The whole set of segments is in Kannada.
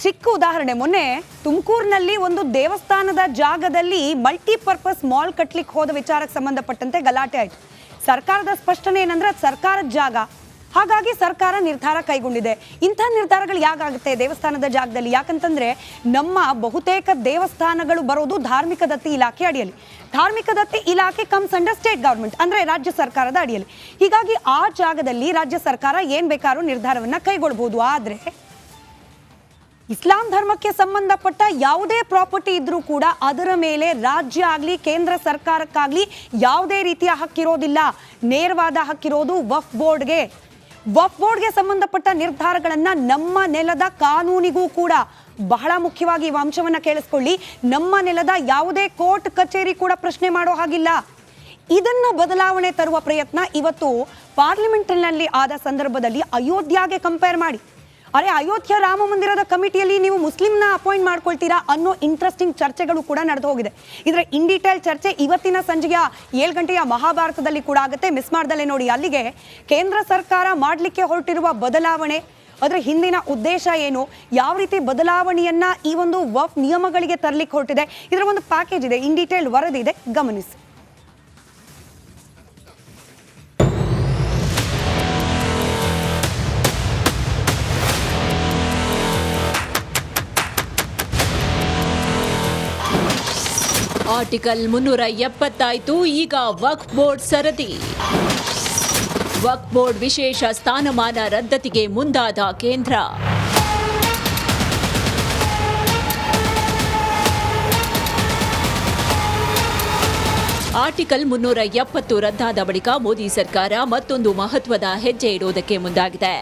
ಚಿಕ್ಕ ಉದಾಹರಣೆ, ಮೊನ್ನೆ ತುಮಕೂರಿನಲ್ಲಿ ಒಂದು ದೇವಸ್ಥಾನದ ಜಾಗದಲ್ಲಿ ಮಲ್ಟಿಪರ್ಪಸ್ ಮಾಲ್ ಕಟ್ಲಿಕ್ಕೆ ಹೋದ ವಿಚಾರಕ್ಕೆ ಸಂಬಂಧಪಟ್ಟಂತೆ ಗಲಾಟೆ ಆಯಿತು. ಸರ್ಕಾರದ ಸ್ಪಷ್ಟನೆ ಏನಂದ್ರೆ ಅದು ಸರ್ಕಾರದ ಜಾಗ, ಹಾಗಾಗಿ ಸರ್ಕಾರ ನಿರ್ಧಾರ ಕೈಗೊಂಡಿದೆ. ಇಂಥ ನಿರ್ಧಾರಗಳು ಯಾಕಾಗುತ್ತೆ ದೇವಸ್ಥಾನದ ಜಾಗದಲ್ಲಿ? ಯಾಕಂತಂದ್ರೆ ನಮ್ಮ ಬಹುತೇಕ ದೇವಸ್ಥಾನಗಳು ಬರೋದು ಧಾರ್ಮಿಕ ದತ್ತಿ ಇಲಾಖೆ ಅಡಿಯಲ್ಲಿ. ಧಾರ್ಮಿಕ ದತ್ತಿ ಇಲಾಖೆ ಕಮ್ಸ್ ಅಂಡರ್ ಸ್ಟೇಟ್ ಗವರ್ಮೆಂಟ್, ಅಂದ್ರೆ ರಾಜ್ಯ ಸರ್ಕಾರದ ಅಡಿಯಲ್ಲಿ. ಹೀಗಾಗಿ ಆ ಜಾಗದಲ್ಲಿ ರಾಜ್ಯ ಸರ್ಕಾರ ಏನ್ ಬೇಕಾದ್ರೂ ನಿರ್ಧಾರವನ್ನ ಕೈಗೊಳ್ಳಬಹುದು. ಆದ್ರೆ ಇಸ್ಲಾಂ ಧರ್ಮಕ್ಕೆ ಸಂಬಂಧಪಟ್ಟ ಯಾವುದೇ ಪ್ರಾಪರ್ಟಿ ಇದ್ರೂ ಕೂಡ ಅದರ ಮೇಲೆ ರಾಜ್ಯ ಆಗಲಿ ಕೇಂದ್ರ ಸರ್ಕಾರಕ್ಕಾಗಲಿ ಯಾವುದೇ ರೀತಿಯ ಹಕ್ಕಿರೋದಿಲ್ಲ. ನೇರವಾದ ಹಕ್ಕಿರೋದು ವಕ್ಫ್ ಬೋರ್ಡ್ಗೆ. ವಕ್ಫ್ ಬೋರ್ಡ್ಗೆ ಸಂಬಂಧಪಟ್ಟ ನಿರ್ಧಾರಗಳನ್ನ ನಮ್ಮ ನೆಲದ ಕಾನೂನಿಗೂ ಕೂಡ, ಬಹಳ ಮುಖ್ಯವಾಗಿ ಈ ಅಂಶವನ್ನ ಕೇಳಿಸ್ಕೊಳ್ಳಿ, ನಮ್ಮ ನೆಲದ ಯಾವುದೇ ಕೋರ್ಟ್ ಕಚೇರಿ ಕೂಡ ಪ್ರಶ್ನೆ ಮಾಡೋ ಹಾಗಿಲ್ಲ. ಇದನ್ನ ಬದಲಾವಣೆ ತರುವ ಪ್ರಯತ್ನ ಇವತ್ತು ಪಾರ್ಲಿಮೆಂಟ್ನಲ್ಲಿ ಆದ ಸಂದರ್ಭದಲ್ಲಿ ಅಯೋಧ್ಯೆಗೆ ಕಂಪೇರ್ ಮಾಡಿ, ಅರೆ ಅಯೋಧ್ಯ ರಾಮ ಮಂದಿರದ ಕಮಿಟಿಯಲ್ಲಿ ನೀವು ಮುಸ್ಲಿಂನ ಅಪಾಯಿಂಟ್ ಮಾಡ್ಕೊಳ್ತೀರಾ ಅನ್ನೋ ಇಂಟ್ರೆಸ್ಟಿಂಗ್ ಚರ್ಚೆಗಳು ಕೂಡ ನಡೆದು ಹೋಗಿದೆ. ಇದರ ಇನ್ ಡೀಟೇಲ್ ಚರ್ಚೆ ಇವತ್ತಿನ ಸಂಜೆಯ 7 ಗಂಟೆಯ ಮಹಾಭಾರತದಲ್ಲಿ ಕೂಡ ಆಗುತ್ತೆ, ಮಿಸ್ ಮಾಡ್ದಲ್ಲೇ ನೋಡಿ. ಅಲ್ಲಿಗೆ ಕೇಂದ್ರ ಸರ್ಕಾರ ಮಾಡಲಿಕ್ಕೆ ಹೊರಟಿರುವ ಬದಲಾವಣೆ, ಅದರ ಹಿಂದಿನ ಉದ್ದೇಶ ಏನು, ಯಾವ ರೀತಿ ಬದಲಾವಣೆಯನ್ನ ಈ ಒಂದು ವಕ್ಫ್ ನಿಯಮಗಳಿಗೆ ತರಲಿಕ್ಕೆ ಹೊರಟಿದೆ, ಇದರ ಒಂದು ಪ್ಯಾಕೇಜ್ ಇದೆ, ಇನ್ ಡೀಟೇಲ್ ವರದಿ ಇದೆ, ಗಮನಿಸಿ. ಆರ್ಟಿಕಲ್ 370 ಈಗ ವಕ್ಫ್ ಬೋರ್ಡ್ ಸರದಿ. ವಕ್ಫ್ ಬೋರ್ಡ್ ವಿಶೇಷ ಸ್ಥಾನಮಾನ ರದ್ದತಿಗೆ ಮುಂದಾದ ಕೇಂದ್ರ. ಆರ್ಟಿಕಲ್ 370 ರದ್ದಾದ ಬಳಿಕ ಮೋದಿ ಸರ್ಕಾರ ಮತ್ತೊಂದು ಮಹತ್ವದ ಹೆಜ್ಜೆ ಇಡುವುದಕ್ಕೆ ಮುಂದಾಗಿದೆ.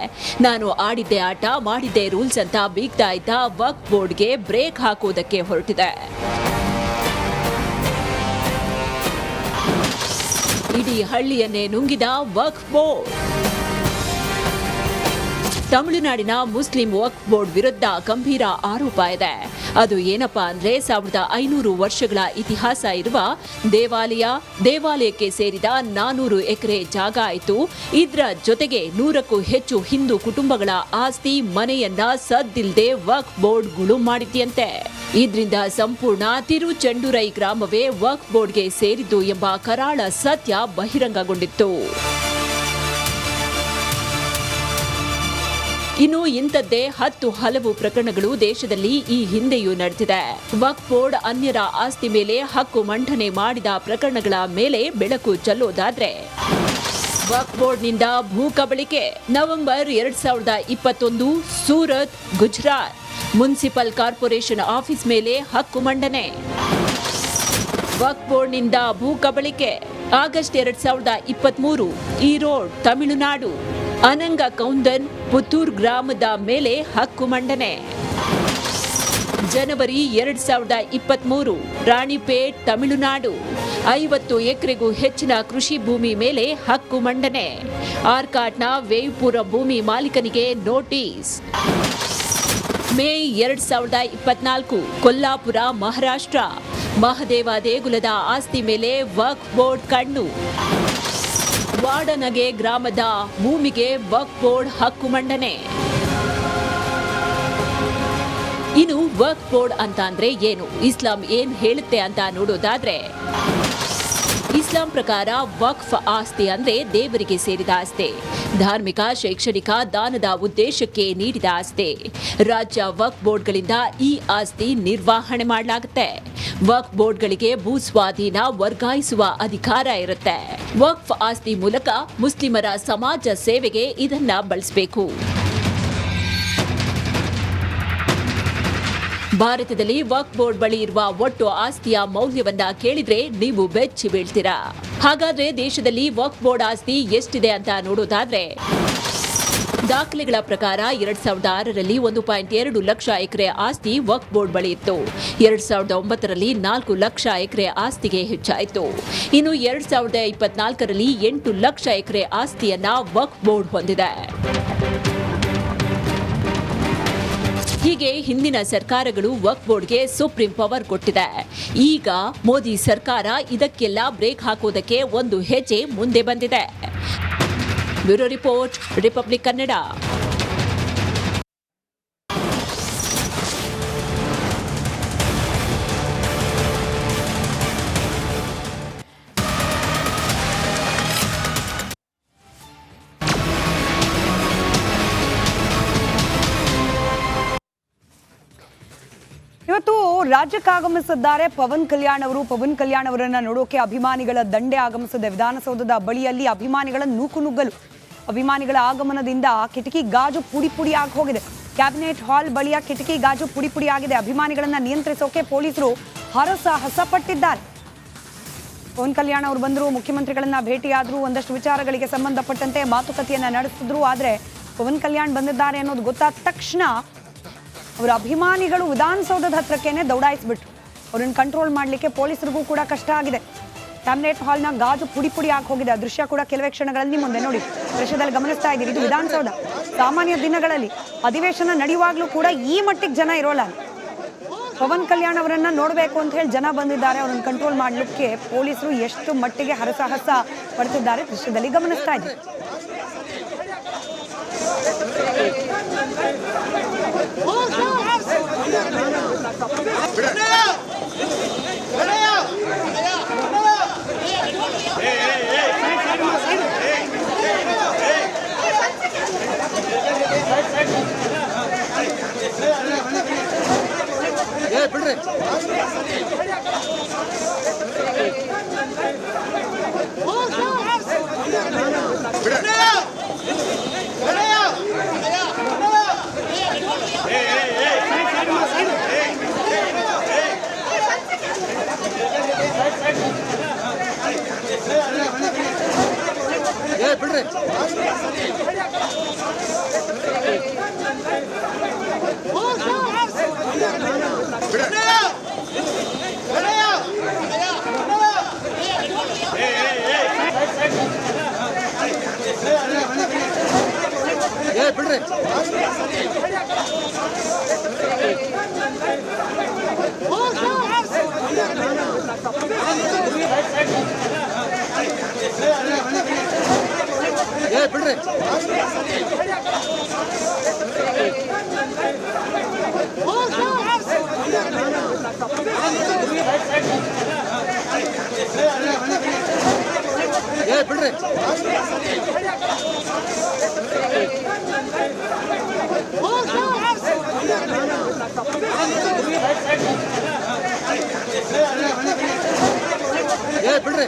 ನಾನು ಆಡಿದ್ದೆ ಆಟ, ಮಾಡಿದ್ದೆ ರೂಲ್ಸ್ ಅಂತ ಬೀಗ್ತಾ ಇದ್ದ ವಕ್ಫ್ ಬೋರ್ಡ್ಗೆ ಬ್ರೇಕ್ ಹಾಕುವುದಕ್ಕೆ ಹೊರಟಿದೆ. ಇಡೀ ಹಳ್ಳಿಯನ್ನೇ ನುಂಗಿದ ವಕ್ಫ್ ಬೋರ್ಡ್. ತಮಿಳುನಾಡಿನ ಮುಸ್ಲಿಂ ವಕ್ಫ್ ಬೋರ್ಡ್ ವಿರುದ್ಧ ಗಂಭೀರ ಆರೋಪ ಇದೆ. ಅದು ಏನಪ್ಪಾ ಅಂದ್ರೆ 1500 ವರ್ಷಗಳ ಇತಿಹಾಸ ಇರುವ ದೇವಾಲಯಕ್ಕೆ ಸೇರಿದ 400 ಎಕರೆ ಜಾಗ ಆಯಿತು. ಇದರ ಜೊತೆಗೆ 100ಕ್ಕೂ ಹೆಚ್ಚು ಹಿಂದೂ ಕುಟುಂಬಗಳ ಆಸ್ತಿ ಮನೆಯನ್ನ ಸದ್ದಿಲ್ದೆ ವಕ್ಫ್ ಬೋರ್ಡ್ ಗುಳು ಮಾಡಿದ್ಯಂತೆ. ಇದರಿಂದ ಸಂಪೂರ್ಣ ತಿರುಚೆಂಡುರೈ ಗ್ರಾಮವೇ ವಕ್ಫ್ ಬೋರ್ಡ್ಗೆ ಸೇರಿದ್ದು ಎಂಬ ಕರಾಳ ಸತ್ಯ ಬಹಿರಂಗಗೊಂಡಿತ್ತು. ಇನ್ನು ಇಂಥದ್ದೇ ಹಲವು ಪ್ರಕರಣಗಳು ದೇಶದಲ್ಲಿ ಈ ಹಿಂದೆಯೂ ನಡೆದಿದೆ. ವಕ್ಫ್ ಬೋರ್ಡ್ ಅನ್ಯರ ಆಸ್ತಿ ಮೇಲೆ ಹಕ್ಕು ಮಂಡನೆ ಮಾಡಿದ ಪ್ರಕರಣಗಳ ಮೇಲೆ ಬೆಳಕು ಚೆಲ್ಲೋದಾದ್ರೆ, ವಕ್ಫ್ ಬೋರ್ಡ್ನಿಂದ ಭೂ ಕಬಳಿಕೆ. November 2021 Surat, Gujarat municipal corporation office ಮೇಲೆ ಹಕ್ಕು ಮಂಡನೆ. ವಕ್ಫ್ ಬೋರ್ಡ್ನಿಂದ ಭೂ ಕಬಳಿಕೆ. ಆಗಸ್ಟ್ 2023 ಈರೋಡ್, ತಮಿಳುನಾಡು ಅನಂಗ ಕೌಂದನ್ ಪುತ್ತೂರ್ ಗ್ರಾಮದ ಮೇಲೆ ಹಕ್ಕು ಮಂಡನೆ. ಜನವರಿ 2023 ರಾಣಿಪೇಟ್, ತಮಿಳುನಾಡು 50 ಎಕರೆಗೂ ಹೆಚ್ಚಿನ ಕೃಷಿ ಭೂಮಿ ಮೇಲೆ ಹಕ್ಕು ಮಂಡನೆ. ಆರ್ಕಾಟ್ನ ವೇವ್ಪುರ ಭೂಮಿ ಮಾಲೀಕನಿಗೆ ನೋಟಿಸ್. ಮೇ 2024 ಕೊಲ್ಲಾಪುರ, ಮಹಾರಾಷ್ಟ್ರ ಮಹದೇವ ದೇಗುಲದ ಆಸ್ತಿ ಮೇಲೆ ವಕ್ಫ್ ಬೋರ್ಡ್ ಕಣ್ಣು. ವಾಡನಗೆ ಗ್ರಾಮದ ಭೂಮಿಗೆ ವಕ್ಫ್ ಬೋರ್ಡ್ ಹಕ್ಕು ಮಂಡನೆ. ಇನ್ನು ವಕ್ಫ್ ಬೋರ್ಡ್ ಅಂತ ಅಂದ್ರೆ ಏನು, ಇಸ್ಲಾಂ ಏನ್ ಹೇಳುತ್ತೆ ಅಂತ ನೋಡೋದಾದ್ರೆ, ಇಸ್ಲಾಂ ಪ್ರಕಾರ ವಕ್ಫ್ ಆಸ್ತಿ ಅಂದ್ರೆ ದೇವರಿಗೆ ಸೇರಿದ ಆಸ್ತಿ, ಧಾರ್ಮಿಕ, ಶೈಕ್ಷಣಿಕ, ದಾನದ ಉದ್ದೇಶಕ್ಕೆ ನೀಡಿದ ಆಸ್ತಿ. ರಾಜ್ಯ ವಕ್ಫ್ ಬೋರ್ಡ್ಗಳಿಂದ ಈ ಆಸ್ತಿ ನಿರ್ವಹಣೆ ಮಾಡಲಾಗುತ್ತೆ. ವಕ್ಫ್ ಬೋರ್ಡ್ಗಳಿಗೆ ಭೂ ಸ್ವಾಧೀನ ವರ್ಗಾಯಿಸುವ ಅಧಿಕಾರ ಇರುತ್ತೆ. ವಕ್ಫ್ ಆಸ್ತಿ ಮೂಲಕ ಮುಸ್ಲಿಮರ ಸಮಾಜ ಸೇವೆಗೆ ಇದನ್ನ ಬಳಸಬೇಕು. ಭಾರತದಲ್ಲಿ ವಕ್ಫ್ ಬೋರ್ಡ್ ಬಳಿ ಇರುವ ಒಟ್ಟು ಆಸ್ತಿಯ ಮೌಲ್ಯವನ್ನ ಕೇಳಿದ್ರೆ ನೀವು ಬೆಚ್ಚಿ ಬೀಳ್ತೀರಾ. ಹಾಗಾದ್ರೆ ದೇಶದಲ್ಲಿ ವಕ್ಫ್ ಬೋರ್ಡ್ ಆಸ್ತಿ ಎಷ್ಟಿದೆ ಅಂತ ನೋಡೋದಾದ್ರೆ, ದಾಖಲೆಗಳ ಪ್ರಕಾರ 2006ರಲ್ಲಿ 1.2 ಲಕ್ಷ ಎಕರೆ ಆಸ್ತಿ ವಕ್ಫ್ ಬೋರ್ಡ್ ಬಳಿ ಇತ್ತು. 2009ರಲ್ಲಿ 4 ಲಕ್ಷ ಎಕರೆ ಆಸ್ತಿಗೆ ಹೆಚ್ಚಾಯಿತು. ಇನ್ನು 2024ರಲ್ಲಿ 8 ಲಕ್ಷ ಎಕರೆ ಆಸ್ತಿಯನ್ನ ವಕ್ಫ್ ಬೋರ್ಡ್ ಹೊಂದಿದೆ. ಹೀಗೆ ಹಿಂದಿನ ಸರ್ಕಾರಗಳು ವಕ್ಫ್ ಬೋರ್ಡ್ಗೆ ಸುಪ್ರೀಂ ಪವರ್ ಕೊಟ್ಟಿದೆ. ಈಗ ಮೋದಿ ಸರ್ಕಾರ ಇದಕ್ಕೆಲ್ಲ ಬ್ರೇಕ್ ಹಾಕೋದಕ್ಕೆ ಒಂದು ಹೆಜ್ಜೆ ಮುಂದೆ ಬಂದಿದೆ. Bureau report, republic Kannada. ಇವತ್ತು ರಾಜ್ಯಕ್ಕೆ ಆಗಮಿಸಿದ್ದಾರೆ ಪವನ್ ಕಲ್ಯಾಣ್ ಅವರು. ಪವನ್ ಕಲ್ಯಾಣ್ ಅವರನ್ನ ನೋಡೋಕೆ ಅಭಿಮಾನಿಗಳ ದಂಡೆ ಆಗಮಿಸಿದೆ. ವಿಧಾನಸೌಧದ ಬಳಿಯಲ್ಲಿ ಅಭಿಮಾನಿಗಳ ನೂಕುನುಗ್ಗಲು. ಅಭಿಮಾನಿಗಳ ಆಗಮನದಿಂದ ಕಿಟಕಿ ಗಾಜು ಪುಡಿ ಪುಡಿ ಆಗಿ ಹೋಗಿದೆ. ಕ್ಯಾಬಿನೆಟ್ ಹಾಲ್ ಬಳಿಯ ಕಿಟಕಿ ಗಾಜು ಪುಡಿ ಪುಡಿ ಆಗಿದೆ. ಅಭಿಮಾನಿಗಳನ್ನ ನಿಯಂತ್ರಿಸೋಕೆ ಪೊಲೀಸರು ಹರಸಾಹಸ ಪಟ್ಟಿದ್ದಾರೆ. ಪವನ್ ಕಲ್ಯಾಣ್ ಅವರು ಬಂದರು, ಮುಖ್ಯಮಂತ್ರಿಗಳನ್ನ ಭೇಟಿಯಾದರು, ಒಂದಷ್ಟು ವಿಚಾರಗಳಿಗೆ ಸಂಬಂಧಪಟ್ಟಂತೆ ಮಾತುಕತೆಯನ್ನ ನಡೆಸಿದ್ರು. ಆದರೆ ಪವನ್ ಕಲ್ಯಾಣ್ ಬಂದಿದ್ದಾರೆ ಅನ್ನೋದು ಗೊತ್ತಾದ ತಕ್ಷಣ ಅವರ ಅಭಿಮಾನಿಗಳು ವಿಧಾನಸೌಧದ ಹತ್ರಕ್ಕೇನೆ ದೌಡಾಯಿಸ್ಬಿಟ್ರು. ಅವ್ರನ್ನ ಕಂಟ್ರೋಲ್ ಮಾಡಲಿಕ್ಕೆ ಪೊಲೀಸರಿಗೂ ಕೂಡ ಕಷ್ಟ ಆಗಿದೆ. ಕ್ಯಾಬಿನೆಟ್ ಹಾಲ್ನ ಗಾಜು ಪುಡಿ ಪುಡಿ ಆಗಿ ಹೋಗಿದೆ. ಆ ದೃಶ್ಯ ಕೂಡ ಕೆಲವೇ ಕ್ಷಣಗಳಲ್ಲಿ ಮುಂದೆ ನೋಡಿ ದೃಶ್ಯದಲ್ಲಿ ಗಮನಿಸ್ತಾ ಇದ್ದೀರಿ. ಇದು ವಿಧಾನಸೌಧ. ಸಾಮಾನ್ಯ ದಿನಗಳಲ್ಲಿ ಅಧಿವೇಶನ ನಡೆಯುವಾಗಲೂ ಕೂಡ ಈ ಮಟ್ಟಿಗೆ ಜನ ಇರೋಲ್ಲ. ಪವನ್ ಕಲ್ಯಾಣ್ ಅವರನ್ನ ನೋಡಬೇಕು ಅಂತ ಹೇಳಿ ಜನ ಬಂದಿದ್ದಾರೆ. ಅವ್ರನ್ನ ಕಂಟ್ರೋಲ್ ಮಾಡಲಿಕ್ಕೆ ಪೊಲೀಸರು ಎಷ್ಟು ಮಟ್ಟಿಗೆ ಹರಸಾಹಸ ಪಡ್ತಿದ್ದಾರೆ ದೃಶ್ಯದಲ್ಲಿ ಗಮನಿಸ್ತಾ ಇದ್ದೀರಿ. ಬಿಡ್ರಿ ಬಿಡ್ರಿ ಬಿಡ್ರಿ ಬಿಡ್ರಿ ಬಿಡ್ರಿ ಬಿಡ್ರಿ